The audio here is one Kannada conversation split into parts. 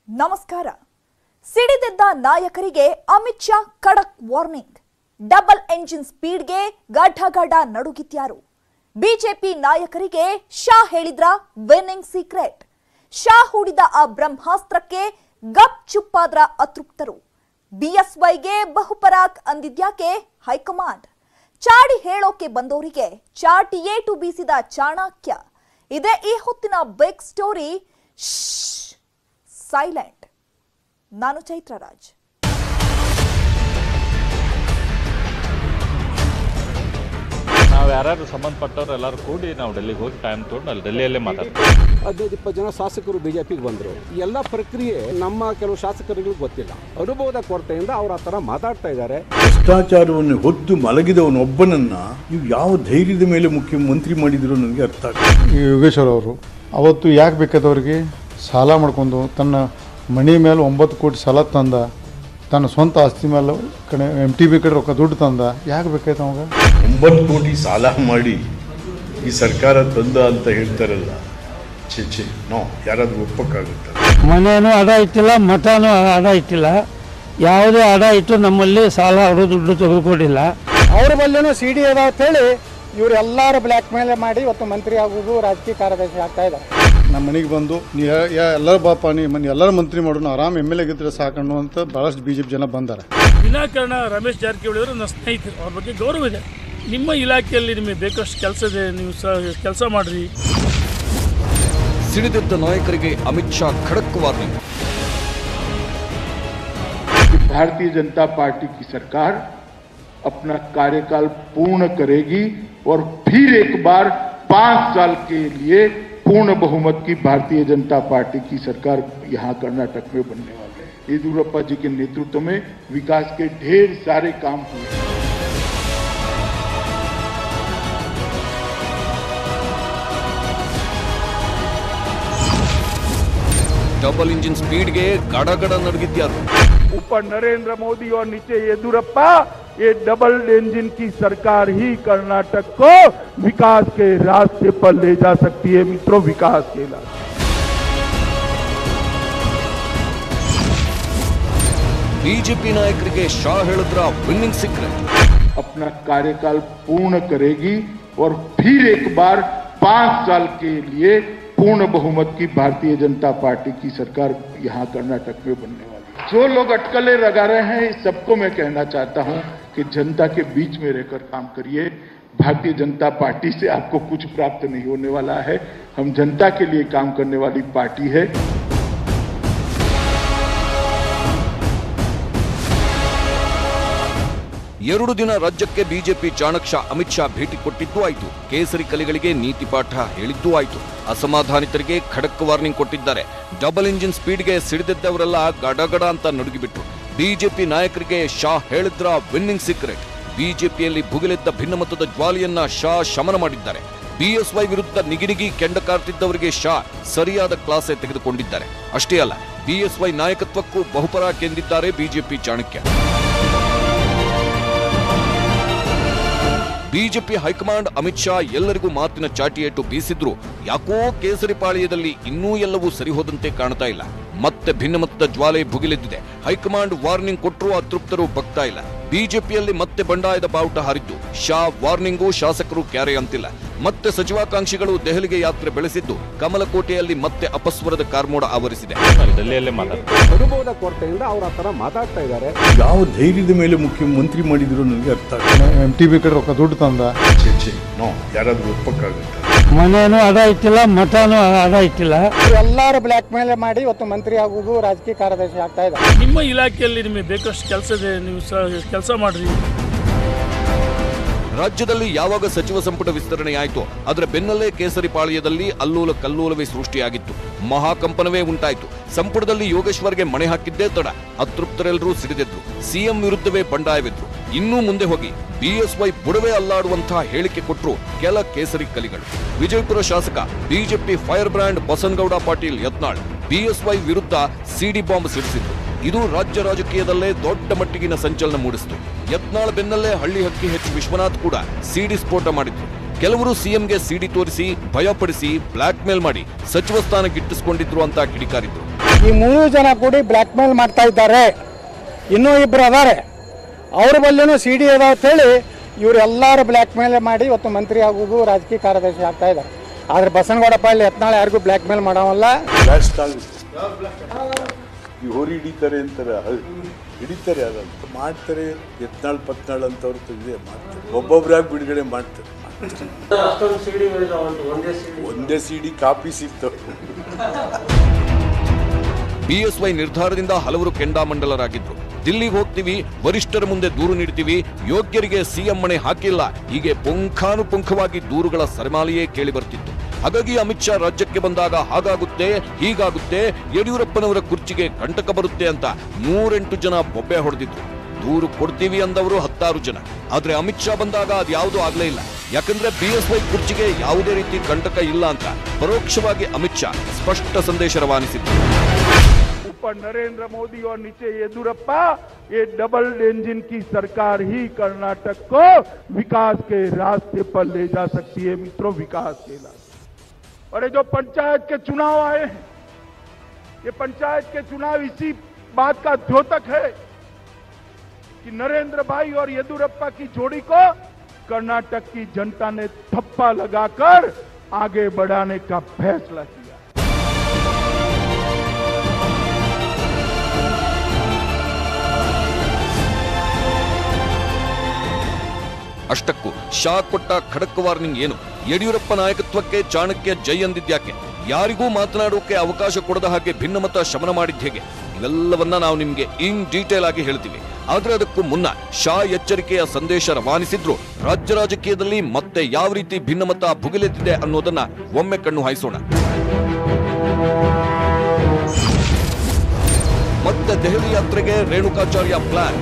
ನಮಸ್ಕಾರ. ಸಿಡಿದೆದ್ದ ನಾಯಕರಿಗೆ ಅಮಿತ್ ಶಾ ಖಡಕ್ ವಾರ್ನಿಂಗ್. ಡಬಲ್ ಎಂಜಿನ್ ಸ್ಪೀಡ್ಗೆ ಗಢಗಢ ನಡುಗಿದ್ಯಾರು? ಬಿಜೆಪಿ ನಾಯಕರಿಗೆ ಶಾ ಹೇಳಿದ್ರ ವಿನ್ನಿಂಗ್ ಸೀಕ್ರೆಟ್. ಶಾ ಹೂಡಿದ ಆ ಬ್ರಹ್ಮಾಸ್ತ್ರಕ್ಕೆ ಗಪ್ ಚುಪ್ಪಾದ್ರ ಅತೃಪ್ತರು. ಬಿಎಸ್ವೈಗೆ ಬಹುಪರಾಕ್ ಅಂದಿದ್ಯಾಕೆ ಹೈಕಮಾಂಡ್? ಚಾಡಿ ಹೇಳೋಕೆ ಬಂದವರಿಗೆ ಚಾಟಿ ಏಟು ಬೀಸಿದ ಚಾಣಕ್ಯ. ಇದೇ ಈ ಹೊತ್ತಿನ ಬಿಗ್ ಸ್ಟೋರಿ. ಸೈಲೆಂಟ್. ನಾನು ಚೈತ್ರ ರಾಜ್. ನಾವು ಯಾರು ಸಂಬಂಧಪಟ್ಟವ್ರು ಎಲ್ಲರೂ ಕೂಡಿ ನಾವು ಡೆಲ್ಲಿಗೆ ಹೋಗಿ ಟೈಮ್ ತೊಗೊಂಡು ಅಲ್ಲಿ ಡೆಲ್ಲಿಯಲ್ಲೇ ಮಾತಾಡ್ತೀವಿ. 15-20 ಜನ ಶಾಸಕರು ಬಿಜೆಪಿಗೆ ಬಂದರು. ಎಲ್ಲ ಪ್ರಕ್ರಿಯೆ ನಮ್ಮ ಕೆಲವು ಶಾಸಕರಿಗೆ ಗೊತ್ತಿಲ್ಲ. ಅನುಭವದ ಕೊರತೆಯಿಂದ ಅವರು ಆ ಥರ ಮಾತಾಡ್ತಾ ಇದ್ದಾರೆ. ಭ್ರಷ್ಟಾಚಾರವನ್ನು ಹೊದ್ದು ಮಲಗಿದವನೊಬ್ಬನನ್ನ ನೀವು ಯಾವ ಧೈರ್ಯದ ಮೇಲೆ ಮುಖ್ಯಮಂತ್ರಿ ಮಾಡಿದ್ರು ನನಗೆ ಅರ್ಥ ಆಗ್ತದೆ. ಯೋಗೇಶ್ವರ್ ಅವರು ಅವತ್ತು ಯಾಕೆ ಬೇಕಾದವ್ರಿಗೆ ಸಾಲ ಮಾಡ್ಕೊಂಡು ತನ್ನ ಮನೆ ಮೇಲೆ 9 ಕೋಟಿ ಸಾಲ ತಂದ, ತನ್ನ ಸ್ವಂತ ಆಸ್ತಿ ಮೇಲೆ ಕಡೆ MTB ಕಡೆ ರೊಕ್ಕ ದುಡ್ಡು ತಂದ, ಯಾಕೆ ಬೇಕಾಯ್ತು ಅವಾಗ? 9 ಕೋಟಿ ಸಾಲ ಮಾಡಿ ಈ ಸರ್ಕಾರ ತಂದ ಅಂತ ಹೇಳ್ತಾರಲ್ಲ, ಚೆ ನೋ, ಯಾರಾದ್ರೂ ಒಪ್ಪಕ್ಕಾಗುತ್ತೆ? ಮನೇನೂ ಅಡ ಇಟ್ಟಿಲ್ಲ, ಮಠನೂ ಅಡ ಇಟ್ಟಿಲ್ಲ, ಯಾವುದೇ ಅಡ ಇಟ್ಟು ನಮ್ಮಲ್ಲಿ ಸಾಲ ಅವರು ದುಡ್ಡು ತೆಗೆದುಕೊಂಡಿಲ್ಲ. ಅವ್ರ ಬಲ್ಲೇನೂ CD ಅದ ಅಂತೇಳಿ ಇವರೆಲ್ಲರೂ ಬ್ಲ್ಯಾಕ್ ಮೇಲ್ ಮಾಡಿ ಇವತ್ತು ಮಂತ್ರಿ ಆಗೋದು, ರಾಜಕೀಯ ಕಾರ್ಯದರ್ಶಿ ಆಗ್ತಾ ಇದ್ದಾರೆ. ನಮ್ಮ ಮನೆಗೆ ಬಂದು ನೀವು ಎಲ್ಲರೂ ಬಾಪ ನೀವು ಎಲ್ಲರೂ ಮಂತ್ರಿ ಮಾಡೋಣ, ಆರಾಮ್ MLA ಗಿದ್ರೆ ಸಾಕಣ್ಣು ಅಂತ ಭಾಳಷ್ಟು BJP ಜನ ಬಂದಾರೆ. ವಿನಾಕಾರಣ ರಮೇಶ್ ಜಾರಕಿಹೊಳಿ ಅವರು ನನ್ನ ಸ್ನೇಹಿತರು, ಅವ್ರ ಬಗ್ಗೆ ಗೌರವ ಇದೆ. ನಿಮ್ಮ ಇಲಾಖೆಯಲ್ಲಿ ನಿಮಗೆ ಬೇಕಷ್ಟು ಕೆಲಸ ಇದೆ, ನೀವು ಕೆಲಸ ಮಾಡ್ರಿ. ಸಿಡಿದೆದ್ದ ನಾಯಕರಿಗೆ ಅಮಿತ್ ಶಾ ಖಡಕ್ ವಾರ್ನಿಂಗ್. भारतीय जनता पार्टी की सरकार अपना कार्यकाल पूर्ण करेगी और फिर एक बार 5 साल के लिए पूर्ण बहुमत की भारतीय जनता पार्टी की सरकार यहां कर्नाटक में बनने वाली है. येदियुरप्पा जी के नेतृत्व में विकास के ढेर सारे काम हुए. ಡಬಲ್ ಇಂಜಿನ್ ಸ್ಪೀಡ್ಗೆ ಗಡಗಡ ನಡುಗಿದ್ಯಾರು? ऊपर नरेंद्र मोदी और नीचे येदियुरप्पा, ये डबल इंजन की सरकार ही कर्नाटक को विकास के रास्ते पर ले जा सकती है. मित्रों, विकास के रास्ते. ಬಿಜೆಪಿ ನಾಯಕರಿಗೆ ಶಾ ಹೇಳಿದ್ರ ವಿನ್ನಿಂಗ್ ಸೀಕ್ರೆಟ್. अपना कार्यकाल पूर्ण करेगी और फिर एक बार 5 साल के लिए पूर्ण बहुमत की भारतीय जनता पार्टी की सरकार यहां कर्नाटक में बनने वाली है. जो लोग अटकलें लगा रहे हैं, इस सबको मैं कहना चाहता हूं कि जनता के बीच में रहकर काम करिए. भारतीय जनता पार्टी से आपको कुछ प्राप्त नहीं होने वाला है. हम जनता के लिए काम करने वाली पार्टी है. ಎರಡು ದಿನ ರಾಜ್ಯಕ್ಕೆ ಬಿಜೆಪಿ ಚಾಣಕ್ಯ ಅಮಿತ್ ಶಾ ಭೇಟಿ ಕೊಟ್ಟಿದ್ದೂ ಆಯಿತು. ಕೇಸರಿ ಕಲಿಗಳಿಗೆ ನೀತಿ ಪಾಠ ಹೇಳಿದ್ದೂ ಆಯಿತು. ಅಸಮಾಧಾನಿತರಿಗೆ ಖಡಕ್ ವಾರ್ನಿಂಗ್ ಕೊಟ್ಟಿದ್ದಾರೆ. ಡಬಲ್ ಇಂಜಿನ್ ಸ್ಪೀಡ್ಗೆ ಸಿಡಿದೆದ್ದವರೆಲ್ಲ ಗಡಗಡ ಅಂತ ನಡುಗಿಬಿಟ್ರು. ಬಿಜೆಪಿ ನಾಯಕರಿಗೆ ಶಾ ಹೇಳಿದ್ರ ವಿನ್ನಿಂಗ್ ಸೀಕ್ರೆಟ್. ಬಿಜೆಪಿಯಲ್ಲಿ ಭುಗಿಲೆದ್ದ ಭಿನ್ನಮತದ ಜ್ವಾಲೆಯನ್ನ ಶಾ ಶಮನ ಮಾಡಿದ್ದಾರೆ. ಬಿಎಸ್ವೈ ವಿರುದ್ಧ ನಿಗಿನಿಗಿ ಕೆಂಡ ಕಾರ್ತಿದ್ದವರಿಗೆ ಶಾ ಸರಿಯಾದ ಕ್ಲಾಸೆ ತೆಗೆದುಕೊಂಡಿದ್ದಾರೆ. ಅಷ್ಟೇ ಅಲ್ಲ, ಬಿಎಸ್ವೈ ನಾಯಕತ್ವಕ್ಕೂ ಬಹುಪರಾಕ್ ಎಂದಿದ್ದಾರೆ BJP Chanakya. BJP high command Amit Shah ಎಲ್ಲರಿಗೂ ಮಾತಿನ ಚಾಟಿಯೇಟು ಬೀಸಿದ್ರು ಯಾಕೋ ಕೇಸರಿ ಪಾಳ್ಯದಲ್ಲಿ ಇನ್ನೂ ಎಲ್ಲವೂ ಸರಿಹೋದಂತೆ ಕಾಣ್ತಾ ಇಲ್ಲ. ಮತ್ತೆ ಭಿನ್ನಮತದ ಜ್ವಾಲೆ ಭುಗಿಲೆದ್ದಿದೆ. ಹೈಕಮಾಂಡ್ ವಾರ್ನಿಂಗ್ ಕೊಟ್ಟರೂ ಅತೃಪ್ತರು ಬಗ್ತಾ ಇಲ್ಲ. ಬಿಜೆಪಿಯಲ್ಲಿ ಮತ್ತೆ ಬಂಡಾಯದ ಬಾವುಟ ಹಾರಿದ್ದು. ಶಾ ವಾರ್ನಿಂಗು ಶಾಸಕರು ಕ್ಯಾರೆ ಅಂತಿಲ್ಲ. ಮತ್ತೆ ಸಚಿವಾಕಾಂಕ್ಷಿಗಳು ದೆಹಲಿಗೆ ಯಾತ್ರೆ ಬೆಳೆಸಿದ್ದು ಕಮಲಕೋಟೆಯಲ್ಲಿ ಮತ್ತೆ ಅಪಸ್ವರದ ಕಾರ್ಮೋಡ ಆವರಿಸಿದೆ. ಡೆಲ್ಲಿಯಲ್ಲೇ ಮಾತಾಡ್ತೀವಿ. ಅನುಭವದ ಕೊರತೆಯಿಂದ ಅವರು ಆ ಥರ ಮಾತಾಡ್ತಾ ಇದ್ದಾರೆ. ಯಾವ ಧೈರ್ಯದ ಮೇಲೆ ಮುಖ್ಯಮಂತ್ರಿ ಮಾಡಿದ್ರು ನನಗೆ ಅರ್ಥ ಆಗ್ತದೆ. MTB ಕಡೆ ರೊಕ್ಕ ದುಡ್ಡು ತಂದ, ಚೆ ನೋ, ಯಾರಾದ್ರೂ ಒಪ್ಪಕ್ಕಾಗುತ್ತೆ? ಮನೇನೂ ಅಡ ಇಟ್ಟಿಲ್ಲ, ಮಠನೂ ಅಡ ಇಟ್ಟಿಲ್ಲ. ಇವರೆಲ್ಲರೂ ಬ್ಲ್ಯಾಕ್ ಮೇಲ್ ಮಾಡಿ ಇವತ್ತು ಮಂತ್ರಿ ಆಗೋದು, ರಾಜಕೀಯ ಕಾರ್ಯದರ್ಶಿ ಆಗ್ತಾ ಇದ್ದಾರೆ. ನಿಮ್ಮ ಇಲಾಖೆಯಲ್ಲಿ ನಿಮಗೆ ಬೇಕಷ್ಟು ಕೆಲಸ ಇದೆ, ನೀವು ಕೆಲಸ ಮಾಡ್ರಿ. ರಾಜ್ಯದಲ್ಲಿ ಯಾವಾಗ ಸಚಿವ ಸಂಪುಟ ವಿಸ್ತರಣೆಯಾಯಿತು ಅದರ ಬೆನ್ನಲ್ಲೇ ಕೇಸರಿ ಪಾಳ್ಯದಲ್ಲಿ ಅಲ್ಲೋಲ ಕಲ್ಲೋಲವೇ ಸೃಷ್ಟಿಯಾಗಿತ್ತು. ಮಹಾಕಂಪನವೇ ಉಂಟಾಯಿತು. ಸಂಪುಟದಲ್ಲಿ ಯೋಗೇಶ್ವರ್ಗೆ ಮಣೆ ಹಾಕಿದ್ದೇ ತಡ. ಅತೃಪ್ತರೆಲ್ಲರೂ ಸಿಡಿದೆದ್ರು. ಸಿಎಂ ವಿರುದ್ಧವೇ ಬಂಡಾಯವೆದ್ರು. ಇನ್ನೂ ಮುಂದೆ ಹೋಗಿ ಬಿಎಸ್ವೈ ಬುಡವೇ ಅಲ್ಲಾಡುವಂತಹ ಹೇಳಿಕೆ ಕೊಟ್ಟರು ಕೆಲ ಕೇಸರಿ ಕಲಿಗಳು. ವಿಜಯಪುರ ಶಾಸಕ BJP fire brand Basanagouda Patil Yatnal BSY ವಿರುದ್ಧ CD ಬಾಂಬ್ ಸಿಡಿಸಿದ್ರು. ಇದು ರಾಜ್ಯ ರಾಜಕೀಯದಲ್ಲೇ ದೊಡ್ಡ ಮಟ್ಟಿಗಿನ ಸಂಚಲನ ಮೂಡಿಸಿತು. ಯತ್ನಾಳ್ ಬೆನ್ನಲ್ಲೇ ಹಳ್ಳಿ ಹಕ್ಕಿ H ವಿಶ್ವನಾಥ್ ಕೂಡ CD ಸ್ಫೋಟ ಮಾಡಿದ್ರು. ಕೆಲವರು ಸಿಎಂಗೆ CD ತೋರಿಸಿ ಭಯಪಡಿಸಿ ಬ್ಲಾಕ್ ಮೇಲ್ ಮಾಡಿ ಸಚಿವ ಸ್ಥಾನ ಗಿಟ್ಟಿಸಿಕೊಂಡಿದ್ರು ಅಂತ ಕಿಡಿಕಾರಿದ್ರು. ಈ 3 ಜನ ಕೂಡಿ ಬ್ಲ್ಯಾಕ್ ಮೇಲ್ ಮಾಡ್ತಾ ಇದ್ದಾರೆ. ಇನ್ನೂ ಇಬ್ಬರು ಅದಾರೆ, ಅವ್ರ ಬಲ್ಲಿನೂ CD ಅದಾವ ಅಂತೇಳಿ ಇವರೆಲ್ಲರೂ ಬ್ಲ್ಯಾಕ್ ಮೇಲ್ ಮಾಡಿ ಇವತ್ತು ಮಂತ್ರಿ ಆಗೋದು, ರಾಜಕೀಯ ಕಾರ್ಯದರ್ಶಿ ಆಗ್ತಾ ಇದ್ದಾರೆ. ಆದ್ರೆ ಬಸನಗೌಡ ಪಾಳ್ಯ ಯತ್ನಾಳ್ ಯಾರಿಗೂ ಬ್ಲ್ಯಾಕ್ ಮೇಲ್ ಮಾಡೋವಲ್ಲ. ಹೋರಿ ಹಿಡಿತಾರೆ ಅಂತಾರೆ, ಹಿಡಿತಾರೆ ಅದಂತ ಮಾಡ್ತಾರೆ. ಯತ್ನಾಳ್ ಪತ್ನಾಳ್ ಅಂತವ್ರು ತೆಗೆದೇ ಮಾಡ್ತಾರೆ, ಒಬ್ಬೊಬ್ಬರಾಗಿ ಬಿಡುಗಡೆ ಮಾಡ್ತಾರೆ. ಒಂದೇ CD ಕಾಪಿ ಸಿಗ್ತವೆ. BSY ನಿರ್ಧಾರದಿಂದ ಹಲವರು ಕೆಂಡಾಮಂಡಲರಾಗಿದ್ರು. ದಿಲ್ಲಿಗೆ ಹೋಗ್ತೀವಿ, ವರಿಷ್ಠರ ಮುಂದೆ ದೂರು ನೀಡ್ತೀವಿ, ಯೋಗ್ಯರಿಗೆ CM ಮಣೆ ಹಾಕಿಲ್ಲ, ಹೀಗೆ ಪುಂಖಾನುಪುಂಖವಾಗಿ ದೂರುಗಳ ಸರಮಾಲೆಯೇ ಕೇಳಿ ಬರ್ತಿತ್ತು. ಹಾಗಾಗಿ ಅಮಿತ್ ಶಾ ರಾಜ್ಯಕ್ಕೆ ಬಂದಾಗ ಹಾಗಾಗುತ್ತೆ, ಹೀಗಾಗುತ್ತೆ, ಯಡಿಯೂರಪ್ಪನವರ ಕುರ್ಚಿಗೆ ಕಂಟಕ ಬರುತ್ತೆ ಅಂತ 108 ಜನ ಬೊಬ್ಬೆ ಹೊಡೆದಿದ್ರು. ದೂರು ಕೊಡ್ತೀವಿ ಅಂದವರು 10 ಜನ. ಆದ್ರೆ ಅಮಿತ್ ಶಾ ಬಂದಾಗ ಅದ್ಯಾವುದೂ ಆಗ್ಲೇ ಇಲ್ಲ. ಯಾಕಂದ್ರೆ BSY ಕುರ್ಚಿಗೆ ಯಾವುದೇ ರೀತಿ ಕಂಟಕ ಇಲ್ಲ ಅಂತ ಪರೋಕ್ಷವಾಗಿ ಅಮಿತ್ ಶಾ ಸ್ಪಷ್ಟ ಸಂದೇಶ ರವಾನಿಸಿದ್ರು. ऊपर नरेंद्र मोदी और नीचे येदियुरप्पा, ये डबल इंजन की सरकार ही कर्नाटक को विकास के रास्ते पर ले जा सकती है मित्रों, विकास के रास्ते। और ये जो पंचायत के चुनाव आए हैं, ये पंचायत के चुनाव इसी बात का द्योतक है कि नरेंद्र भाई और येदियुरप्पा की जोड़ी को कर्नाटक की जनता ने थप्पा लगाकर आगे बढ़ाने का फैसला किया। ಅಷ್ಟಕ್ಕೂ ಶಾ ಕೊಟ್ಟ ಖಡಕ್ ವಾರ್ನಿಂಗ್ ಏನು? ಯಡಿಯೂರಪ್ಪ ನಾಯಕತ್ವಕ್ಕೆ ಚಾಣಕ್ಯ ಜೈ ಅಂದಿದ್ಯಾಕೆ? ಯಾರಿಗೂ ಮಾತನಾಡೋಕೆ ಅವಕಾಶ ಕೊಡದ ಹಾಗೆ ಭಿನ್ನಮತ ಶಮನ ಮಾಡಿದ ಹೇಗೆ? ಇವೆಲ್ಲವನ್ನ ನಾವು ನಿಮ್ಗೆ ಇನ್ ಡೀಟೇಲ್ ಆಗಿ ಹೇಳ್ತೀವಿ. ಆದ್ರೆ ಅದಕ್ಕೂ ಮುನ್ನ ಶಾ ಎಚ್ಚರಿಕೆಯ ಸಂದೇಶ ರವಾನಿಸಿದ್ರು. ರಾಜ್ಯ ರಾಜಕೀಯದಲ್ಲಿ ಮತ್ತೆ ಯಾವ ರೀತಿ ಭಿನ್ನಮತ ಭುಗಿಲೆದ್ದಿದೆ ಅನ್ನೋದನ್ನ ಒಮ್ಮೆ ಕಣ್ಣು ಹಾಯಿಸೋಣ. ಮತ್ತೆ ದೆಹಲಿ ಯಾತ್ರೆಗೆ ರೇಣುಕಾಚಾರ್ಯ ಪ್ಲಾನ್.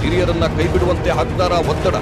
ಹಿರಿಯರನ್ನ ಕೈಬಿಡುವಂತೆ ಹಾಕ್ತಾರ ಒತ್ತಡ.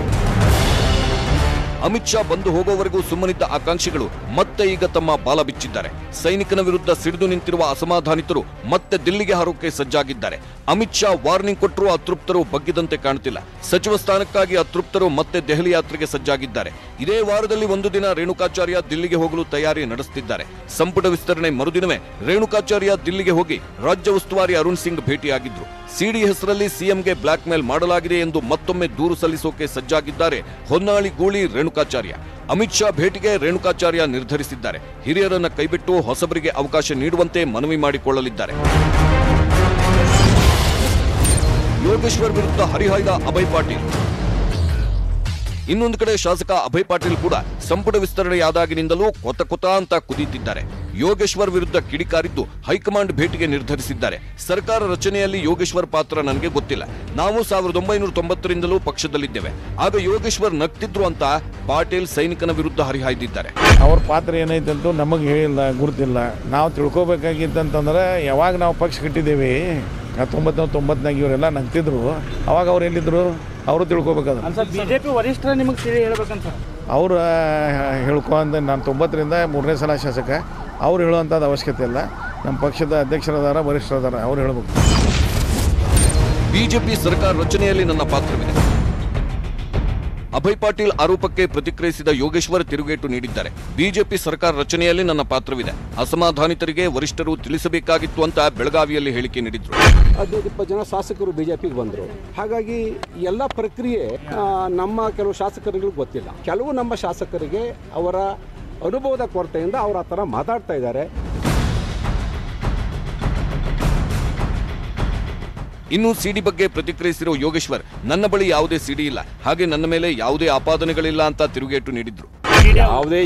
ಅಮಿತ್ ಶಾ ಬಂದು ಹೋಗೋವರೆಗೂ ಸುಮ್ಮನಿದ್ದ ಆಕಾಂಕ್ಷಿಗಳು ಮತ್ತೆ ಈಗ ತಮ್ಮ ಬಾಲ ಬಿಚ್ಚಿದ್ದಾರೆ. ಸೈನಿಕನ ವಿರುದ್ಧ ಸಿಡಿದು ನಿಂತಿರುವ ಅಸಮಾಧಾನಿತರು ಮತ್ತೆ ದಿಲ್ಲಿಗೆ ಹಾರೋಕೆ ಸಜ್ಜಾಗಿದ್ದಾರೆ. ಅಮಿತ್ ಶಾ ವಾರ್ನಿಂಗ್ ಕೊಟ್ಟರೂ ಅತೃಪ್ತರು ಬಗ್ಗಿದಂತೆ ಕಾಣುತ್ತಿಲ್ಲ. ಸಚಿವ ಸ್ಥಾನಕ್ಕಾಗಿ ಅತೃಪ್ತರು ಮತ್ತೆ ದೆಹಲಿ ಯಾತ್ರೆಗೆ ಸಜ್ಜಾಗಿದ್ದಾರೆ. ಇದೇ ವಾರದಲ್ಲಿ ಒಂದು ದಿನ ರೇಣುಕಾಚಾರ್ಯ ದಿಲ್ಲಿಗೆ ಹೋಗಲು ತಯಾರಿ ನಡೆಸುತ್ತಿದ್ದಾರೆ. ಸಂಪುಟ ವಿಸ್ತರಣೆ ಮರುದಿನವೇ ರೇಣುಕಾಚಾರ್ಯ ದಿಲ್ಲಿಗೆ ಹೋಗಿ ರಾಜ್ಯ ಉಸ್ತುವಾರಿ ಅರುಣ್ ಸಿಂಗ್ ಭೇಟಿಯಾಗಿದ್ರು. CD ಹೆಸರಲ್ಲಿ CMಗೆ ಬ್ಲಾಕ್ ಮೇಲ್ ಮಾಡಲಾಗಿದೆ ಎಂದು ಮತ್ತೊಮ್ಮೆ ದೂರು ಸಲ್ಲಿಸೋಕೆ ಸಜ್ಜಾಗಿದ್ದಾರೆ ಹೊನ್ನಾಳಿ ಗೂಳಿ ರೇಣುಕಾಚಾರ್ಯ. ಅಮಿತ್ ಶಾ ಭೇಟಿಗೆ ರೇಣುಕಾಚಾರ್ಯ ನಿರ್ಧರಿಸಿದ್ದಾರೆ. ಹಿರಿಯರನ್ನ ಕೈಬಿಟ್ಟು ಹೊಸಬರಿಗೆ ಅವಕಾಶ ನೀಡುವಂತೆ ಮನವಿ ಮಾಡಿಕೊಳ್ಳಲಿದ್ದಾರೆ. ಯೋಗೇಶ್ವರ್ ವಿರುದ್ಧ ಹರಿಹಾಯ್ದ ಅಭಯ್ ಪಾಟೀಲ್. ಇನ್ನೊಂದು ಕಡೆ ಶಾಸಕ ಅಭಯ್ ಪಾಟೀಲ್ ಕೂಡ ಸಂಪುಟ ವಿಸ್ತರಣೆಯಾದಾಗಿನಿಂದಲೂ ಕೊತ ಅಂತ ಕುದೀತಿದ್ದಾರೆ. ಯೋಗೇಶ್ವರ್ ವಿರುದ್ಧ ಕಿಡಿಕಾರಿದ್ದು ಹೈಕಮಾಂಡ್ ಭೇಟಿಗೆ ನಿರ್ಧರಿಸಿದ್ದಾರೆ. ಸರ್ಕಾರ ರಚನೆಯಲ್ಲಿ ಯೋಗೇಶ್ವರ್ ಪಾತ್ರ ನನಗೆ ಗೊತ್ತಿಲ್ಲ, ನಾವು 1990ರಿಂದಲೂ ಪಕ್ಷದಲ್ಲಿದ್ದೇವೆ, ಆಗ ಯೋಗೇಶ್ವರ್ ನಗ್ತಿದ್ರು ಅಂತ ಪಾಟೀಲ್ ಸೈನಿಕನ ವಿರುದ್ಧ ಹರಿಹಾಯ್ದಿದ್ದಾರೆ. ಅವ್ರ ಪಾತ್ರ ಏನೈತೆ ಅಂತೂ ನಮಗೆ ಹೇಳಿಲ್ಲ, ಗುರುತಿಲ್ಲ. ನಾವು ತಿಳ್ಕೊಬೇಕಾಗಿತ್ತಂತಂದ್ರೆ ಯಾವಾಗ ನಾವು ಪಕ್ಷ ಕಟ್ಟಿದ್ದೇವೆ 1990 ಇವರೆಲ್ಲ ನಗ್ತಿದ್ರು, ಅವಾಗ ಅವ್ರು ಎಲ್ಲಿದ್ರು ಅವರು ತಿಳ್ಕೊಬೇಕಾದ್ರೆ. ಬಿಜೆಪಿ ವರಿಷ್ಠರ ನಿಮಗೆ ಸೇರಿ ಹೇಳ್ಬೇಕಂತ ಅವ್ರು ಹೇಳ್ಕೊಂಡ ನಾನು 90ರಿಂದ 3ನೇ ಸಲ ಶಾಸಕ, ಅವ್ರು ಹೇಳುವಂಥದ್ದು ಅವಶ್ಯಕತೆ ಇಲ್ಲ. ನಮ್ಮ ಪಕ್ಷದ ಅಧ್ಯಕ್ಷರದಾರ, ವರಿಷ್ಠರದಾರ, ಅವ್ರು ಹೇಳಬೇಕು. ಬಿಜೆಪಿ ಸರ್ಕಾರ ರಚನೆಯಲ್ಲಿ ನನ್ನ ಪಾತ್ರವಿದೆ. ಅಭಯ್ ಪಾಟೀಲ್ ಆರೋಪಕ್ಕೆ ಪ್ರತಿಕ್ರಿಯಿಸಿದ ಯೋಗೇಶ್ವರ್ ತಿರುಗೇಟು ನೀಡಿದ್ದಾರೆ. ಬಿಜೆಪಿ ಸರ್ಕಾರ ರಚನೆಯಲ್ಲಿ ನನ್ನ ಪಾತ್ರವಿದೆ, ಅಸಮಾಧಾನಿತರಿಗೆ ವರಿಷ್ಠರು ತಿಳಿಸಬೇಕಾಗಿತ್ತು ಅಂತ ಬೆಳಗಾವಿಯಲ್ಲಿ ಹೇಳಿಕೆ ನೀಡಿದ್ರು. 15-20 ಜನ ಶಾಸಕರು ಬಿಜೆಪಿಗೆ ಬಂದರು. ಹಾಗಾಗಿ ಎಲ್ಲ ಪ್ರಕ್ರಿಯೆ ನಮ್ಮ ಕೆಲವು ಶಾಸಕರಿಗೆ ಗೊತ್ತಿಲ್ಲ. ಕೆಲವು ನಮ್ಮ ಶಾಸಕರಿಗೆ ಅವರ ಅನುಭವದ ಕೊರತೆಯಿಂದ ಅವರು ಆ ಥರ ಮಾತಾಡ್ತಾ ಇದ್ದಾರೆ. ಇನ್ನು CD ಬಗ್ಗೆ ಪ್ರತಿಕ್ರಿಯಿಸಿರೋ ಯೋಗೇಶ್ವರ್, ನನ್ನ ಬಳಿ ಯಾವುದೇ CD ಇಲ್ಲ, ಹಾಗೆ ನನ್ನ ಮೇಲೆ ಯಾವುದೇ ಆಪಾದನೆಗಳಿಲ್ಲ ಅಂತ ತಿರುಗೇಟು ನೀಡಿದ್ರು.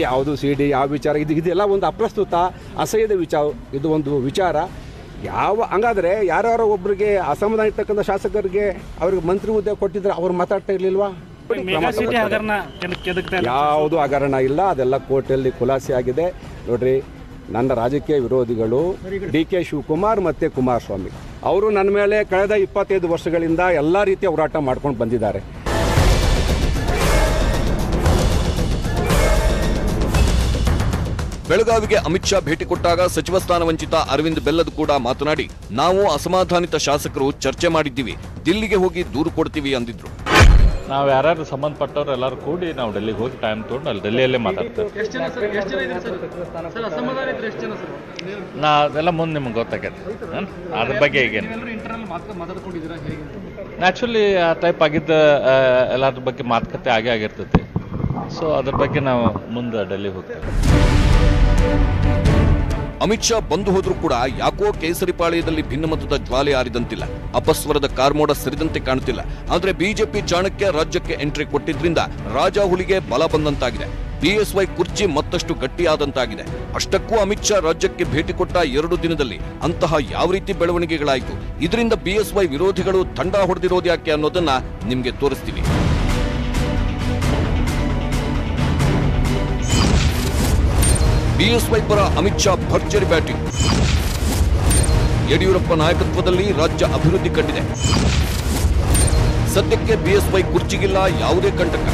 ಯಾವುದು CD ಯಾವ ವಿಚಾರ ಇದೆಲ್ಲ ಒಂದು ಅಪ್ರಸ್ತುತ ಅಸಹ್ಯದ ವಿಚಾರ, ಇದು ಒಂದು ವಿಚಾರ. ಹಂಗಾದ್ರೆ ಯಾರ್ಯಾರೋ ಒಬ್ಬರಿಗೆ ಅಸಮಾಧಾನ ಇರ್ತಕ್ಕಂಥ ಶಾಸಕರಿಗೆ ಅವ್ರಿಗೆ ಮಂತ್ರಿ ಹುದ್ದೆ ಕೊಟ್ಟಿದ್ರೆ ಅವ್ರು ಮಾತಾಡ್ತಾ ಇರ್ಲಿಲ್ವಾ? ಯಾವುದು ಹಗರಣ ಇಲ್ಲ, ಅದೆಲ್ಲ ಕೋರ್ಟಲ್ಲಿ ಖುಲಾಸೆ ಆಗಿದೆ. ನೋಡ್ರಿ, ನನ್ನ ರಾಜಕೀಯ ವಿರೋಧಿಗಳು DK ಶಿವಕುಮಾರ್ ಮತ್ತು ಕುಮಾರಸ್ವಾಮಿ ಅವರು ನನ್ನ ಮೇಲೆ ಕಳೆದ 25 ವರ್ಷಗಳಿಂದ ಎಲ್ಲ ರೀತಿಯ ಹೋರಾಟ ಮಾಡ್ಕೊಂಡು ಬಂದಿದ್ದಾರೆ. ಬೆಳಗಾವಿಗೆ ಅಮಿತ್ ಶಾ ಭೇಟಿ ಕೊಟ್ಟಾಗ ಸಚಿವ ಸ್ಥಾನ ವಂಚಿತ ಅರವಿಂದ್ ಬೆಲ್ಲದ್ ಕೂಡ ಮಾತನಾಡಿ, ನಾವು ಅಸಮಾಧಾನಿತ ಶಾಸಕರು ಚರ್ಚೆ ಮಾಡಿದ್ದೀವಿ, ದಿಲ್ಲಿಗೆ ಹೋಗಿ ದೂರು ಕೊಡ್ತೀವಿ ಅಂದಿದ್ರು. ನಾವು ಯಾರ್ಯಾರು ಸಂಬಂಧಪಟ್ಟವ್ರು ಎಲ್ಲರೂ ಕೂಡಿ ನಾವು ಡೆಲ್ಲಿಗೆ ಹೋಗಿ ಟೈಮ್ ತೊಗೊಂಡು ಅಲ್ಲಿ ಡೆಲ್ಲಿಯಲ್ಲೇ ಮಾತಾಡ್ತೇವೆ. ನಾ ಅದೆಲ್ಲ ಮುಂದೆ ನಿಮ್ಗೆ ಗೊತ್ತಾಗೈತೆ. ಅದ್ರ ಬಗ್ಗೆ ಈಗೇನು ನ್ಯಾಚುರಲಿ ಆ ಟೈಪ್ ಆಗಿದ್ದ ಎಲ್ಲದ್ರ ಬಗ್ಗೆ ಮಾತುಕತೆ ಆಗೇ ಆಗಿರ್ತೈತಿ. ಸೊ ಅದ್ರ ಬಗ್ಗೆ ನಾವು ಮುಂದೆ ಡೆಲ್ಲಿಗೆ ಹೋಗ್ತೇವೆ. ಅಮಿತ್ ಶಾ ಬಂದು ಹೋದ್ರೂ ಕೂಡ ಯಾಕೋ ಕೇಸರಿಪಾಳ್ಯದಲ್ಲಿ ಭಿನ್ನಮತದ ಜ್ವಾಲೆ ಆರಿದಂತಿಲ್ಲ, ಅಪಸ್ವರದ ಕಾರ್ಮೋಡ ಸರಿದಂತೆ ಕಾಣುತ್ತಿಲ್ಲ. ಆದ್ರೆ ಬಿಜೆಪಿ ಚಾಣಕ್ಯ ರಾಜ್ಯಕ್ಕೆ ಎಂಟ್ರಿ ಕೊಟ್ಟಿದ್ರಿಂದ ರಾಜಾಹುಲಿಗೆ ಬಲ ಬಂದಂತಾಗಿದೆ. ಬಿಎಸ್ವೈ ಕುರ್ಚಿ ಮತ್ತಷ್ಟು ಗಟ್ಟಿಯಾದಂತಾಗಿದೆ. ಅಷ್ಟಕ್ಕೂ ಅಮಿತ್ ಶಾ ರಾಜ್ಯಕ್ಕೆ ಭೇಟಿ ಕೊಟ್ಟ 2 ದಿನದಲ್ಲಿ ಅಂತಹ ಯಾವ ರೀತಿ ಬೆಳವಣಿಗೆಗಳಾಯಿತು, ಇದರಿಂದ ಬಿಎಸ್ವೈ ವಿರೋಧಿಗಳು ತಂಡ ಹೊಡೆದಿರೋದ್ಯಾಕೆ ಅನ್ನೋದನ್ನ ನಿಮ್ಗೆ ತೋರಿಸ್ತೀವಿ. ಬಿಎಸ್ವೈ ಪರ ಅಮಿತ್ ಶಾ ಭರ್ಜರಿ ಬ್ಯಾಟಿಂಗ್. ಯಡಿಯೂರಪ್ಪ ನಾಯಕತ್ವದಲ್ಲಿ ರಾಜ್ಯ ಅಭಿವೃದ್ಧಿ ಕಂಡಿದೆ. ಸದ್ಯಕ್ಕೆ ಬಿಎಸ್ವೈ ಕುರ್ಚಿಗಿಲ್ಲ ಯಾವುದೇ ಕಂಟಕ.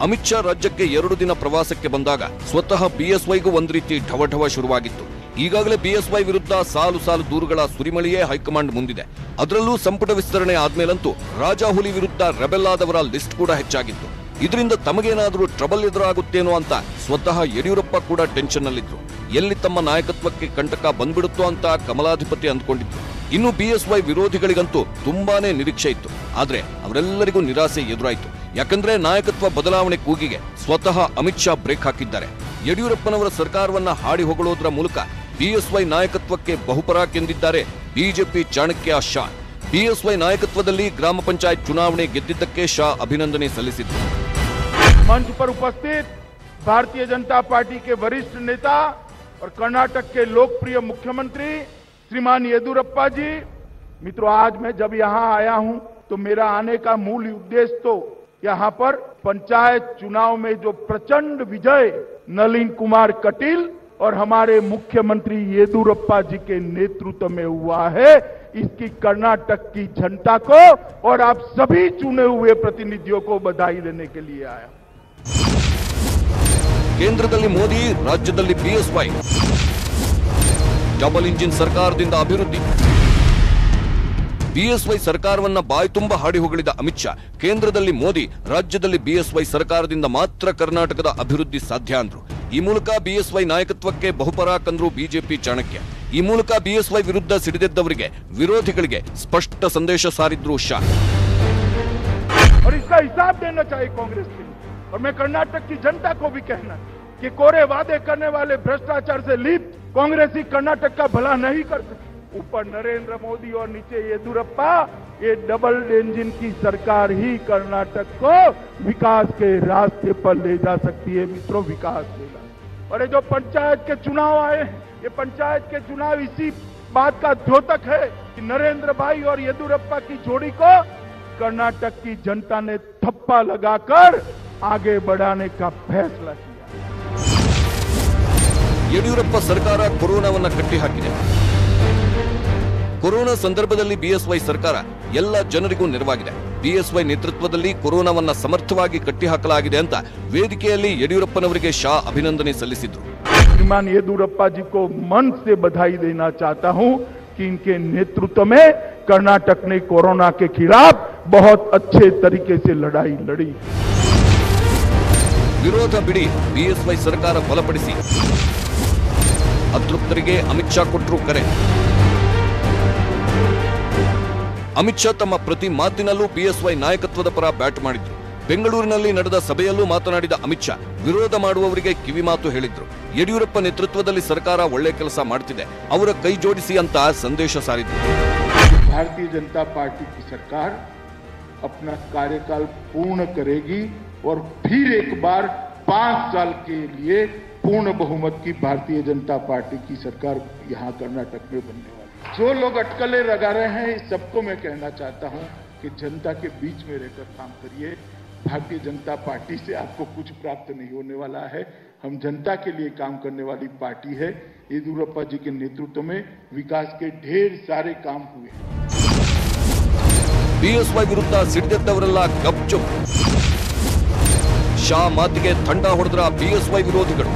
ಅಮಿತ್ ಶಾ ರಾಜ್ಯಕ್ಕೆ 2 ದಿನ ಪ್ರವಾಸಕ್ಕೆ ಬಂದಾಗ ಸ್ವತಃ ಬಿಎಸ್ವೈಗೂ ಒಂದ್ ರೀತಿ ಢವಢವ ಶುರುವಾಗಿತ್ತು. ಈಗಾಗಲೇ ಬಿಎಸ್ವೈ ವಿರುದ್ಧ ಸಾಲು ಸಾಲು ದೂರುಗಳ ಸುರಿಮಳೆಯೇ ಹೈಕಮಾಂಡ್ ಮುಂದಿದೆ. ಅದರಲ್ಲೂ ಸಂಪುಟ ವಿಸ್ತರಣೆ ಆದ್ಮೇಲಂತೂ ರಾಜಾಹುಲಿ ವಿರುದ್ಧ ರೆಬೆಲ್ ಆದವರ ಲಿಸ್ಟ್ ಕೂಡ ಹೆಚ್ಚಾಗಿತ್ತು. ಇದರಿಂದ ತಮಗೇನಾದರೂ ಟ್ರಬಲ್ ಎದುರಾಗುತ್ತೇನೋ ಅಂತ ಸ್ವತಃ ಯಡಿಯೂರಪ್ಪ ಕೂಡ ಟೆನ್ಷನ್ ನಲ್ಲಿದ್ರು. ಎಲ್ಲಿ ತಮ್ಮ ನಾಯಕತ್ವಕ್ಕೆ ಕಂಟಕ ಬಂದ್ಬಿಡುತ್ತೋ ಅಂತ ಕಮಲಾಧಿಪತಿ ಅಂದ್ಕೊಂಡಿದ್ರು. ಇನ್ನು ಬಿಎಸ್ವೈ ವಿರೋಧಿಗಳಿಗಂತೂ ತುಂಬಾನೇ ನಿರೀಕ್ಷೆ ಇತ್ತು. ಆದ್ರೆ ಅವರೆಲ್ಲರಿಗೂ ನಿರಾಸೆ ಎದುರಾಯಿತು. ಯಾಕಂದ್ರೆ ನಾಯಕತ್ವ ಬದಲಾವಣೆ ಕೂಗಿಗೆ ಸ್ವತಃ ಅಮಿತ್ ಶಾ ಬ್ರೇಕ್ ಹಾಕಿದ್ದಾರೆ. ಯಡಿಯೂರಪ್ಪನವರ ಸರ್ಕಾರವನ್ನ ಹಾಡಿ ಹೊಗಳೋದ್ರ ಮೂಲಕ ಬಿಎಸ್ವೈ ನಾಯಕತ್ವಕ್ಕೆ ಬಹುಪರಾಕೆಂದಿದ್ದಾರೆ ಬಿಜೆಪಿ ಚಾಣಕ್ಯ ಶಾ. ಬಿಎಸ್ವೈ ನಾಯಕತ್ವದಲ್ಲಿ ಗ್ರಾಮ ಪಂಚಾಯತ್ ಚುನಾವಣೆ ಗೆದ್ದಿದ್ದಕ್ಕೆ ಶಾ ಅಭಿನಂದನೆ ಸಲ್ಲಿಸಿದರು. मंच पर उपस्थित भारतीय जनता पार्टी के वरिष्ठ नेता और कर्नाटक के लोकप्रिय मुख्यमंत्री श्रीमान येदियुरप्पा जी, मित्रों, आज मैं जब यहां आया हूं तो मेरा आने का मूल उद्देश्य तो यहां पर पंचायत चुनाव में जो प्रचंड विजय नलिन कुमार कटील और हमारे मुख्यमंत्री येदियुरप्पा जी के नेतृत्व में हुआ है, इसकी कर्नाटक की जनता को और आप सभी चुने हुए प्रतिनिधियों को बधाई देने के लिए आया. ಕೇಂದ್ರದಲ್ಲಿ ಮೋದಿ, ರಾಜ್ಯದಲ್ಲಿ ಬಿಎಸ್ವೈ, ಡಬಲ್ ಇಂಜಿನ್ ಸರ್ಕಾರದಿಂದ ಅಭಿವೃದ್ಧಿ. ಬಿಎಸ್ವೈ ಸರ್ಕಾರವನ್ನ ಬಾಯಿ ತುಂಬ ಹಾಡಿ ಹೊಗಳಿದ ಅಮಿತ್ ಶಾ ಕೇಂದ್ರದಲ್ಲಿ ಮೋದಿ, ರಾಜ್ಯದಲ್ಲಿ ಬಿಎಸ್ವೈ ಸರ್ಕಾರದಿಂದ ಮಾತ್ರ ಕರ್ನಾಟಕದ ಅಭಿವೃದ್ಧಿ ಸಾಧ್ಯ ಅಂದ್ರು. ಈ ಮೂಲಕ ಬಿಎಸ್ವೈ ನಾಯಕತ್ವಕ್ಕೆ ಬಹುಪರಾಕ್ ಅಂದ್ರು ಬಿಜೆಪಿ ಚಾಣಕ್ಯ. ಈ ಮೂಲಕ ಬಿಎಸ್ವೈ ವಿರುದ್ಧ ಸಿಡಿದೆದ್ದವರಿಗೆ, ವಿರೋಧಿಗಳಿಗೆ ಸ್ಪಷ್ಟ ಸಂದೇಶ ಸಾರಿದ್ರು ಶಾ. और इसका हिसाब देना चाहिए कांग्रेस के लिए. और मैं कर्नाटक की जनता को भी कहना कि कोरे वादे करने वाले भ्रष्टाचार से लिप्त कांग्रेसी कर्नाटक का भला नहीं कर सकते. ऊपर नरेंद्र मोदी और नीचे येदियुरप्पा, ये डबल इंजन की सरकार ही कर्नाटक को विकास के रास्ते पर ले जा सकती है. मित्रों, विकास देगा. और ये जो पंचायत के चुनाव आए, ये पंचायत के चुनाव इसी बात का द्योतक है कि नरेंद्र भाई और येदियुरप्पा की जोड़ी को कर्नाटक की जनता ने थप्पा लगाकर आगे बढ़ाने का फैसला किया. ಯಡಿಯೂರಪ್ಪ ಸರ್ಕಾರ ಕೊರೋನಾವನ್ನ ಕಟ್ಟಿ ಹಾಕಿದೆ. ಕೊರೋನಾ ಸಂದರ್ಭದಲ್ಲಿ ಬಿಎಸ್ವೈ ಸರ್ಕಾರ ಎಲ್ಲ ಜನರಿಗೂ ನೆರವಾಗಿದೆ. ಬಿಎಸ್ವೈ ನೇತೃತ್ವದಲ್ಲಿ ಕೊರೋನಾವನ್ನ ಸಮರ್ಥವಾಗಿ ಕಟ್ಟಿಹಾಕಲಾಗಿದೆ ಅಂತ ವೇದಿಕೆಯಲ್ಲಿ ಯಡಿಯೂರಪ್ಪನವರಿಗೆ ಶಾ ಅಭಿನಂದನೆ ಸಲ್ಲಿಸಿದ್ರು. श्रीमान येदियुरप्पा जी को मन से बधाई देना चाहता हूं कि इनके नेतृत्व में कर्नाटक ने कोरोना के खिलाफ बहुत अच्छे तरीके से लड़ाई लड़ी. ವಿರೋಧ ಬಿಡಿ, ಬಿಎಸ್ವೈ ಸರ್ಕಾರ ಬಲಪಡಿಸಿ. ಅತೃಪ್ತರಿಗೆ ಅಮಿತ್ ಶಾ ಕೊಟ್ಟರು ಕರೆ. ಅಮಿತ್ ಶಾ ತಮ್ಮ ಪ್ರತಿ ಮಾತಿನಲ್ಲೂ ಬಿಎಸ್ವೈ ನಾಯಕತ್ವದ ಪರ ಬ್ಯಾಟ್ ಮಾಡಿದ್ರು. ಬೆಂಗಳೂರಿನಲ್ಲಿ ನಡೆದ ಸಭೆಯಲ್ಲೂ ಮಾತನಾಡಿದ ಅಮಿತ್ ಶಾ ವಿರೋಧ ಮಾಡುವವರಿಗೆ ಕಿವಿಮಾತು ಹೇಳಿದ್ರು. ಯಡಿಯೂರಪ್ಪ ನೇತೃತ್ವದಲ್ಲಿ ಸರ್ಕಾರ ಒಳ್ಳೆ ಕೆಲಸ ಮಾಡ್ತಿದೆ, ಅವರ ಕೈ ಜೋಡಿಸಿ ಅಂತ ಸಂದೇಶ ಸಾರಿದ್ರು. भारतीय जनता पार्टी की सरकार अपना कार्यकाल पूर्ण करेगी और फिर एक बार 5 साल के लिए पूर्ण बहुमत की भारतीय जनता पार्टी की सरकार यहाँ कर्नाटक में बनने वाली है. जो लोग अटकलें लगा रहे हैं, इस सबको मैं कहना चाहता हूं कि जनता के बीच में रहकर काम करिए. भारतीय जनता पार्टी से आपको कुछ प्राप्त नहीं होने वाला है. हम जनता के लिए काम करने वाली पार्टी है. येदियुरप्पा जी के नेतृत्व में विकास के ढेर सारे काम हुए. ಬಿಎಸ್ವೈ ವಿರುದ್ಧ ಸಿಡಿದೆದ್ದವರೆಲ್ಲ ಗಪ್ಚುಪ್. ಶಾ ಮಾತಿಗೆ ತಂಡ ಹೊಡೆದ್ರ ಬಿಎಸ್ವೈ ವಿರೋಧಿಗಳು.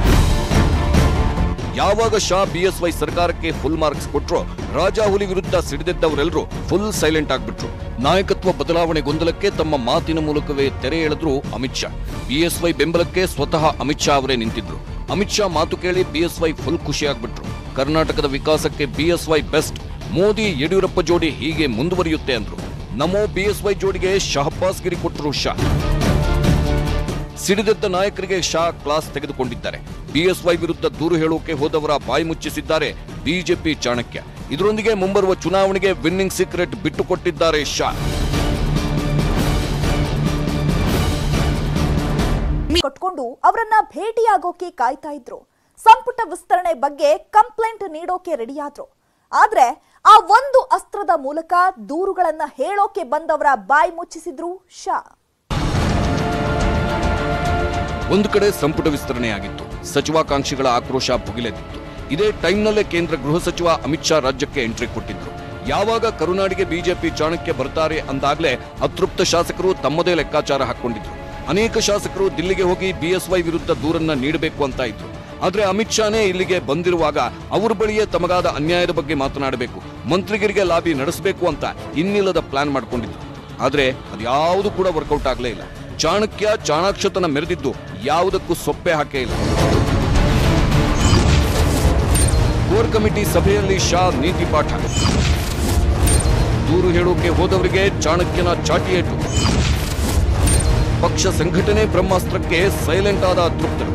ಯಾವಾಗ ಶಾ ಬಿಎಸ್ವೈ ಸರ್ಕಾರಕ್ಕೆ ಫುಲ್ ಮಾರ್ಕ್ಸ್ ಕೊಟ್ರೋ ರಾಜಾಹುಲಿ ವಿರುದ್ಧ ಸಿಡಿದೆದ್ದವರೆಲ್ಲರೂ ಫುಲ್ ಸೈಲೆಂಟ್ ಆಗ್ಬಿಟ್ರು. ನಾಯಕತ್ವ ಬದಲಾವಣೆ ಗೊಂದಲಕ್ಕೆ ತಮ್ಮ ಮಾತಿನ ಮೂಲಕವೇ ತೆರೆ ಎಳೆದ್ರು ಅಮಿತ್ ಶಾ. ಬಿಎಸ್ವೈ ಬೆಂಬಲಕ್ಕೆ ಸ್ವತಃ ಅಮಿತ್ ಶಾ ಅವರೇ ನಿಂತಿದ್ರು. ಅಮಿತ್ ಶಾ ಮಾತು ಕೇಳಿ ಬಿಎಸ್ವೈ ಫುಲ್ ಖುಷಿಯಾಗ್ಬಿಟ್ರು. ಕರ್ನಾಟಕದ ವಿಕಾಸಕ್ಕೆ ಬಿಎಸ್ವೈ ಬೆಸ್ಟ್, ಮೋದಿ ಯಡಿಯೂರಪ್ಪ ಜೋಡಿ ಹೀಗೆ ಮುಂದುವರಿಯುತ್ತೆ ಅಂದ್ರು. ನಮೋ ಬಿಎಸ್ವೈ ಜೋಡಿಗೆ ಶಹಬ್ಬಾಸ್ ಗಿರಿ ಕೊಟ್ಟರು ಶಾ. ಸಿಡಿದೆದ್ದ ನಾಯಕರಿಗೆ ಶಾ ಕ್ಲಾಸ್ ತೆಗೆದುಕೊಂಡಿದ್ದಾರೆ. ಬಿಎಸ್ವೈ ವಿರುದ್ಧ ದೂರು ಹೇಳೋಕೆ ಹೋದವರ ಬಾಯಿ ಮುಚ್ಚಿಸಿದ್ದಾರೆ ಬಿಜೆಪಿ ಚಾಣಕ್ಯ. ಇದರೊಂದಿಗೆ ಮುಂಬರುವ ಚುನಾವಣೆಗೆ ವಿನ್ನಿಂಗ್ ಸೀಕ್ರೆಟ್ ಬಿಟ್ಟುಕೊಟ್ಟಿದ್ದಾರೆ ಶಾ. ಕೊಟ್ಕೊಂಡು ಅವರನ್ನ ಭೇಟಿಯಾಗೋಕೆ ಕಾಯ್ತಾ ಇದ್ರು. ಸಂಪುಟ ವಿಸ್ತರಣೆ ಬಗ್ಗೆ ಕಂಪ್ಲೇಂಟ್ ನೀಡೋಕೆ ರೆಡಿಯಾದ್ರು. ಆದ್ರೆ ಆ ಒಂದು ಅಸ್ತ್ರದ ಮೂಲಕ ದೂರುಗಳನ್ನ ಹೇಳೋಕೆ ಬಂದವರ ಬಾಯಿ ಮುಚ್ಚಿಸಿದ್ರು ಶಾ. ಒಂದು ಕಡೆ ಸಂಪುಟ ವಿಸ್ತರಣೆಯಾಗಿತ್ತು. ಸಚಿವಾಕಾಂಕ್ಷಿಗಳ ಆಕ್ರೋಶ ಭುಗಿಲೆದ್ದಿತ್ತು. ಇದೇ ಟೈಮ್ನಲ್ಲೇ ಕೇಂದ್ರ ಗೃಹ ಸಚಿವ ಅಮಿತ್ ಶಾ ರಾಜ್ಯಕ್ಕೆ ಎಂಟ್ರಿ ಕೊಟ್ಟಿದ್ರು. ಯಾವಾಗ ಕರುನಾಡಿಗೆ ಬಿಜೆಪಿ ಚಾಣಕ್ಯ ಬರ್ತಾರೆ ಅಂದಾಗ್ಲೇ ಅತೃಪ್ತ ಶಾಸಕರು ತಮ್ಮದೇ ಲೆಕ್ಕಾಚಾರ ಹಾಕೊಂಡಿದ್ರು. ಅನೇಕ ಶಾಸಕರು ದಿಲ್ಲಿಗೆ ಹೋಗಿ ಬಿಎಸ್ವೈ ವಿರುದ್ಧ ದೂರನ್ನ ನೀಡಬೇಕು ಅಂತ ಇದ್ರು. ಆದ್ರೆ ಅಮಿತ್ ಶಾನೇ ಇಲ್ಲಿಗೆ ಬಂದಿರುವಾಗ ಅವರ ಬಳಿಯೇ ತಮಗಾದ ಅನ್ಯಾಯದ ಬಗ್ಗೆ ಮಾತನಾಡಬೇಕು, ಮಂತ್ರಿಗರಿಗೆ ಲಾಬಿ ನಡೆಸಬೇಕು ಅಂತ ಇನ್ನಿಲ್ಲದ ಪ್ಲಾನ್ ಮಾಡ್ಕೊಂಡಿದ್ರು. ಆದ್ರೆ ಅದ್ಯಾವುದು ಕೂಡ ವರ್ಕೌಟ್ ಆಗ್ಲೇ ಇಲ್ಲ. ಚಾಣಕ್ಯ ಚಾಣಾಕ್ಷತನ ಮೆರೆದಿದ್ದು ಯಾವುದಕ್ಕೂ ಸೊಪ್ಪೆ ಹಾಕೇ ಇಲ್ಲ. ಕೋರ್ ಕಮಿಟಿ ಸಭೆಯಲ್ಲಿ ಶಾ ನೀತಿ ಪಾಠ. ದೂರು ಹೇಳೋಕೆ ಹೋದವರಿಗೆ ಚಾಣಕ್ಯನ ಚಾಟಿಯೇಟು. ಪಕ್ಷ ಸಂಘಟನೆ ಬ್ರಹ್ಮಾಸ್ತ್ರಕ್ಕೆ ಸೈಲೆಂಟ್ ಆದ ಅತೃಪ್ತರು.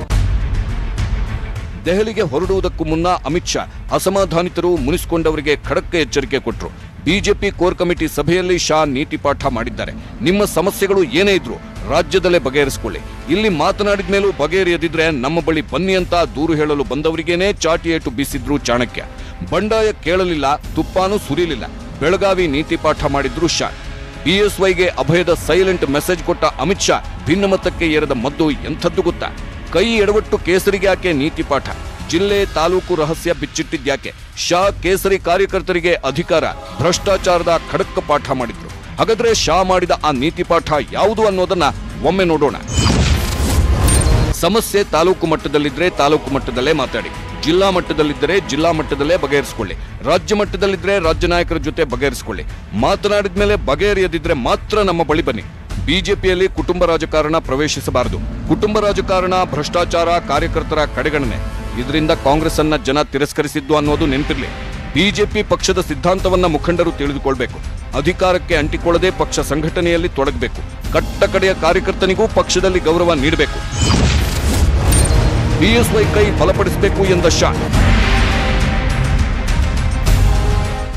ದೆಹಲಿಗೆ ಹೊರಡುವುದಕ್ಕೂ ಮುನ್ನ ಅಮಿತ್ ಶಾ ಅಸಮಾಧಾನಿತರು ಮುನಿಸಿಕೊಂಡವರಿಗೆ ಖಡಕ್ ಎಚ್ಚರಿಕೆ ಕೊಟ್ಟರು. ಬಿಜೆಪಿ ಕೋರ್ ಕಮಿಟಿ ಸಭೆಯಲ್ಲಿ ಶಾ ನೀತಿ ಪಾಠ ಮಾಡಿದ್ದಾರೆ. ನಿಮ್ಮ ಸಮಸ್ಯೆಗಳು ಏನೇ ಇದ್ರು ರಾಜ್ಯದಲ್ಲೇ ಬಗೆಹರಿಸಿಕೊಳ್ಳಿ. ಇಲ್ಲಿ ಮಾತನಾಡಿದ ಮೇಲೂ ಬಗೆಹರಿಯದಿದ್ರೆ ನಮ್ಮ ಬಳಿ ಬನ್ನಿ ಅಂತ ದೂರು ಹೇಳಲು ಬಂದವರಿಗೇನೆ ಚಾಟಿಯೇಟು ಬೀಸಿದ್ರು ಚಾಣಕ್ಯ. ಬಂಡಾಯ ಕೇಳಲಿಲ್ಲ, ತುಪ್ಪಾನೂ ಸುರಿಲಿಲ್ಲ. ಬೆಳಗಾವಿ ನೀತಿ ಪಾಠ ಮಾಡಿದ್ರು ಶಾ. ಬಿಎಸ್ವೈಗೆ ಅಭಯದ ಸೈಲೆಂಟ್ ಮೆಸೇಜ್ ಕೊಟ್ಟ ಅಮಿತ್ ಶಾ ಭಿನ್ನಮತಕ್ಕೆ ಏರದ ಮದ್ದು ಎಂಥದ್ದು ಗೊತ್ತಾ? ಕೈ ಎಡವಟ್ಟು ಕೇಸರಿಗೆ ಯಾಕೆ ನೀತಿ ಪಾಠ? ಜಿಲ್ಲೆ ತಾಲೂಕು ರಹಸ್ಯ ಬಿಚ್ಚಿಟ್ಟಿದ್ಯಾಕೆ? ಶಾ ಕೇಸರಿ ಕಾರ್ಯಕರ್ತರಿಗೆ ಅಧಿಕಾರ, ಭ್ರಷ್ಟಾಚಾರದ ಖಡಕ್ ಪಾಠ ಮಾಡಿದ್ರು. ಹಾಗಾದ್ರೆ ಶಾ ಮಾಡಿದ ಆ ನೀತಿ ಪಾಠ ಯಾವುದು ಅನ್ನೋದನ್ನ ಒಮ್ಮೆ ನೋಡೋಣ. ಸಮಸ್ಯೆ ತಾಲೂಕು ಮಟ್ಟದಲ್ಲಿದ್ರೆ ತಾಲೂಕು ಮಟ್ಟದಲ್ಲೇ ಮಾತಾಡಿ, ಜಿಲ್ಲಾ ಮಟ್ಟದಲ್ಲಿದ್ದರೆ ಜಿಲ್ಲಾ ಮಟ್ಟದಲ್ಲೇ ಬಗೆಹರಿಸಿಕೊಳ್ಳಿ, ರಾಜ್ಯ ಮಟ್ಟದಲ್ಲಿದ್ರೆ ರಾಜ್ಯ ನಾಯಕರ ಜೊತೆ ಬಗೆಹರಿಸಿಕೊಳ್ಳಿ. ಮಾತನಾಡಿದ ಮೇಲೆ ಬಗೆಹರಿಯದಿದ್ರೆ ಮಾತ್ರ ನಮ್ಮ ಬಳಿ ಬನ್ನಿ. ಬಿಜೆಪಿಯಲ್ಲಿ ಕುಟುಂಬ ರಾಜಕಾರಣ ಪ್ರವೇಶಿಸಬಾರದು. ಕುಟುಂಬ ರಾಜಕಾರಣ, ಭ್ರಷ್ಟಾಚಾರ, ಕಾರ್ಯಕರ್ತರ ಕಡೆಗಣನೆ, ಇದರಿಂದ ಕಾಂಗ್ರೆಸ್ ಅನ್ನ ಜನ ತಿರಸ್ಕರಿಸಿದ್ದು ಅನ್ನೋದು ನೆನಪಿರ್ಲಿ. ಬಿಜೆಪಿ ಪಕ್ಷದ ಸಿದ್ಧಾಂತವನ್ನ ಮುಖಂಡರು ತಿಳಿದುಕೊಳ್ಬೇಕು. ಅಧಿಕಾರಕ್ಕೆ ಅಂಟಿಕೊಳ್ಳದೆ ಪಕ್ಷ ಸಂಘಟನೆಯಲ್ಲಿ ತೊಡಗಬೇಕು. ಕಟ್ಟ ಕಡೆಯ ಕಾರ್ಯಕರ್ತನಿಗೂ ಪಕ್ಷದಲ್ಲಿ ಗೌರವ ನೀಡಬೇಕು. ಬಿಎಸ್ವೈ ಕೈ ಬಲಪಡಿಸಬೇಕು ಎಂದ ಶಾ.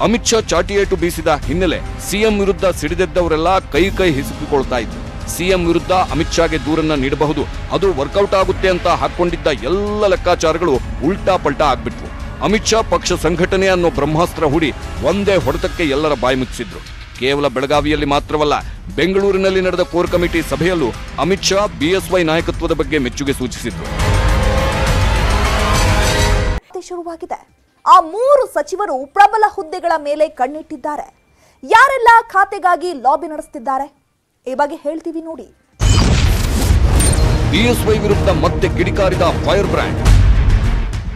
ಅಮಿತ್ ಶಾ ಚಾಟಿಯೇಟು ಬೀಸಿದ ಹಿನ್ನೆಲೆ ಸಿಎಂ ವಿರುದ್ಧ ಸಿಡಿದೆದ್ದವರೆಲ್ಲ ಕೈ ಹಿಸುಕಿಕೊಳ್ತಾ ಇದ್ರು. ಸಿಎಂ ವಿರುದ್ಧ ಅಮಿತ್ ಶಾಗೆ ದೂರನ್ನ ನೀಡಬಹುದು, ಅದು ವರ್ಕೌಟ್ ಆಗುತ್ತೆ ಅಂತ ಹಾಕೊಂಡಿದ್ದ ಎಲ್ಲ ಲೆಕ್ಕಾಚಾರಗಳು ಉಲ್ಟಾ ಪಲ್ಟಾ ಆಗ್ಬಿಟ್ವು. ಅಮಿತ್ ಶಾ ಪಕ್ಷ ಸಂಘಟನೆ ಅನ್ನೋ ಬ್ರಹ್ಮಾಸ್ತ್ರ ಹೂಡಿ ಒಂದೇ ಹೊಡೆತಕ್ಕೆ ಎಲ್ಲರ ಬಾಯಿ ಮುಚ್ಚಿಸಿದ್ರು. ಕೇವಲ ಬೆಳಗಾವಿಯಲ್ಲಿ ಮಾತ್ರವಲ್ಲ, ಬೆಂಗಳೂರಿನಲ್ಲಿ ನಡೆದ ಕೋರ್ ಕಮಿಟಿ ಸಭೆಯಲ್ಲೂ ಅಮಿತ್ ಶಾ ಬಿಎಸ್ವೈ ನಾಯಕತ್ವದ ಬಗ್ಗೆ ಮೆಚ್ಚುಗೆ ಸೂಚಿಸಿದ್ರು. ಶುರುವಾಗಿದೆ. ಆ 3 ಸಚಿವರು ಪ್ರಬಲ ಹುದ್ದೆಗಳ ಮೇಲೆ ಕಣ್ಣಿಟ್ಟಿದ್ದಾರೆ. ಯಾರೆಲ್ಲ ಖಾತೆಗಾಗಿ ಲಾಬಿ ನಡೆಸುತ್ತಿದ್ದಾರೆ ಈ ಬಗ್ಗೆ ಹೇಳ್ತೀವಿ ನೋಡಿ. ಬಿಎಸ್ವೈ ವಿರುದ್ಧ ಮತ್ತೆ ಕಿಡಿಕಾರಿದ ಫೈರ್ ಬ್ರ್ಯಾಂಡ್.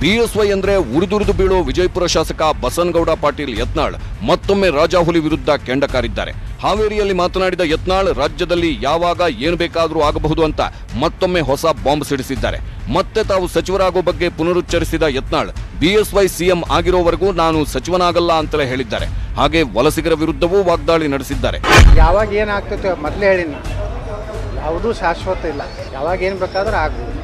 ಬಿಎಸ್ವೈ ಅಂದ್ರೆ ಉರಿದುರಿದು ಬೀಳೋ ವಿಜಯಪುರ ಶಾಸಕ ಬಸನಗೌಡ ಪಾಟೀಲ್ ಯತ್ನಾಳ್ ಮತ್ತೊಮ್ಮೆ ರಾಜಾಹುಲಿ ವಿರುದ್ಧ ಕೆಂಡ ಕಾರಿದ್ದಾರೆ. ಹಾವೇರಿಯಲ್ಲಿ ಮಾತನಾಡಿದ ಯತ್ನಾಳ್ ರಾಜ್ಯದಲ್ಲಿ ಯಾವಾಗ ಏನು ಬೇಕಾದರೂ ಆಗಬಹುದು ಅಂತ ಮತ್ತೊಮ್ಮೆ ಹೊಸ ಬಾಂಬ್ ಸಿಡಿಸಿದ್ದಾರೆ. ಮತ್ತೆ ತಾವು ಸಚಿವರಾಗೋ ಬಗ್ಗೆ ಪುನರುಚ್ಚರಿಸಿದ ಯತ್ನಾಳ್ ಬಿಎಸ್ವೈ ಸಿಎಂ ಆಗಿರೋವರೆಗೂ ನಾನು ಸಚಿವನಾಗಲ್ಲ ಅಂತಲೇ ಹೇಳಿದ್ದಾರೆ. ಹಾಗೆ ವಲಸಿಗರ ವಿರುದ್ಧವೂ ವಾಗ್ದಾಳಿ ನಡೆಸಿದ್ದಾರೆ. ಯಾವಾಗ ಏನಾಗ್ತೈತೆ ಮೊದಲೇ ಹೇಳಿನ, ಯಾವುದೂ ಶಾಶ್ವತ ಇಲ್ಲ. ಯಾವಾಗ ಏನು ಬೇಕಾದ್ರೂ ಆಗ್ಬೋದು.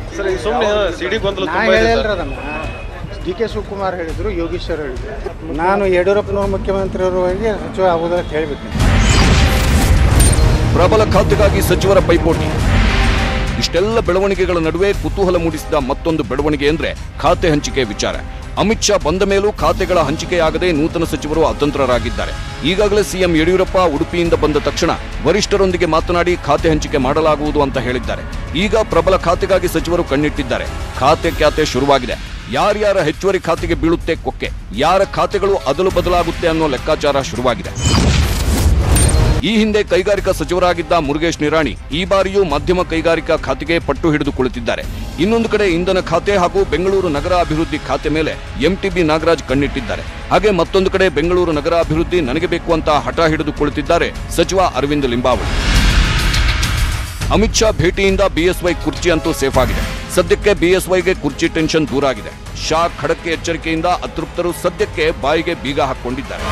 ಡಿ ಕೆ ಶಿವಕುಮಾರ್ ಹೇಳಿದ್ರು, ಯೋಗೀಶ್ವರ್ ಹೇಳಿದ್ರು. ನಾನು ಯಡಿಯೂರಪ್ಪನವ್ರ ಮುಖ್ಯಮಂತ್ರಿಯವರಿಗೆ ಸಚಿವ ಆಗುವುದಕ್ಕೆ ಹೇಳಬೇಕು. ಪ್ರಬಲ ಖಾತೆಗಾಗಿ ಸಚಿವರ ಪೈಪೋಟಿ. ಇಷ್ಟೆಲ್ಲ ಬೆಳವಣಿಗೆಗಳ ನಡುವೆ ಕುತೂಹಲ ಮೂಡಿಸಿದ ಮತ್ತೊಂದು ಬೆಳವಣಿಗೆ ಅಂದ್ರೆ ಖಾತೆ ಹಂಚಿಕೆ ವಿಚಾರ. ಅಮಿತ್ ಶಾ ಬಂದ ಮೇಲೂ ಖಾತೆಗಳ ಹಂಚಿಕೆಯಾಗದೆ ನೂತನ ಸಚಿವರು ಅತಂತ್ರರಾಗಿದ್ದಾರೆ. ಈಗಾಗಲೇ ಸಿಎಂ ಯಡಿಯೂರಪ್ಪ ಉಡುಪಿಯಿಂದ ಬಂದ ತಕ್ಷಣ ವರಿಷ್ಠರೊಂದಿಗೆ ಮಾತನಾಡಿ ಖಾತೆ ಹಂಚಿಕೆ ಮಾಡಲಾಗುವುದು ಅಂತ ಹೇಳಿದ್ದಾರೆ. ಈಗ ಪ್ರಬಲ ಖಾತೆಗಾಗಿ ಸಚಿವರು ಕಣ್ಣಿಟ್ಟಿದ್ದಾರೆ. ಖಾತೆ ಶುರುವಾಗಿದೆ. ಯಾರ್ಯಾರ ಹೆಚ್ಚುವರಿ ಖಾತೆಗೆ ಬೀಳುತ್ತೆ ಕೊಕ್ಕೆ, ಯಾರ ಖಾತೆಗಳು ಅದಲು ಬದಲಾಗುತ್ತೆ ಅನ್ನೋ ಲೆಕ್ಕಾಚಾರ ಶುರುವಾಗಿದೆ. ಈ ಹಿಂದೆ ಕೈಗಾರಿಕಾ ಸಚಿವರಾಗಿದ್ದ ಮುರುಗೇಶ್ ನಿರಾಣಿ ಈ ಬಾರಿಯೂ ಮಧ್ಯಮ ಕೈಗಾರಿಕಾ ಖಾತೆಗೆ ಪಟ್ಟು ಹಿಡಿದು ಕುಳಿತಿದ್ದಾರೆ. ಇನ್ನೊಂದು ಕಡೆ ಇಂಧನ ಖಾತೆ ಹಾಗೂ ಬೆಂಗಳೂರು ನಗರ ಅಭಿವೃದ್ಧಿ ಖಾತೆ ಮೇಲೆ ಎಂಟಿಬಿ ನಾಗರಾಜ್ ಕಣ್ಣಿಟ್ಟಿದ್ದಾರೆ. ಹಾಗೆ ಮತ್ತೊಂದು ಕಡೆ ಬೆಂಗಳೂರು ನಗರ ಅಭಿವೃದ್ಧಿ ನನಗೆ ಬೇಕು ಅಂತ ಹಠ ಹಿಡಿದು ಕುಳಿತಿದ್ದಾರೆ ಸಚಿವ ಅರವಿಂದ್ ಲಿಂಬಾವಳಿ. ಅಮಿತ್ ಶಾ ಭೇಟಿಯಿಂದ ಬಿಎಸ್ವೈ ಕುರ್ಚಿ ಅಂತೂ ಸೇಫ್ ಆಗಿದೆ. ಸದ್ಯಕ್ಕೆ ಬಿಎಸ್ವೈಗೆ ಕುರ್ಚಿ ಟೆನ್ಷನ್ ದೂರ ಆಗಿದೆ. ಶಾ ಖಡಕ್ಕೆ ಎಚ್ಚರಿಕೆಯಿಂದ ಅತೃಪ್ತರು ಸದ್ಯಕ್ಕೆ ಬಾಯಿಗೆ ಬೀಗ ಹಾಕೊಂಡಿದ್ದಾರೆ.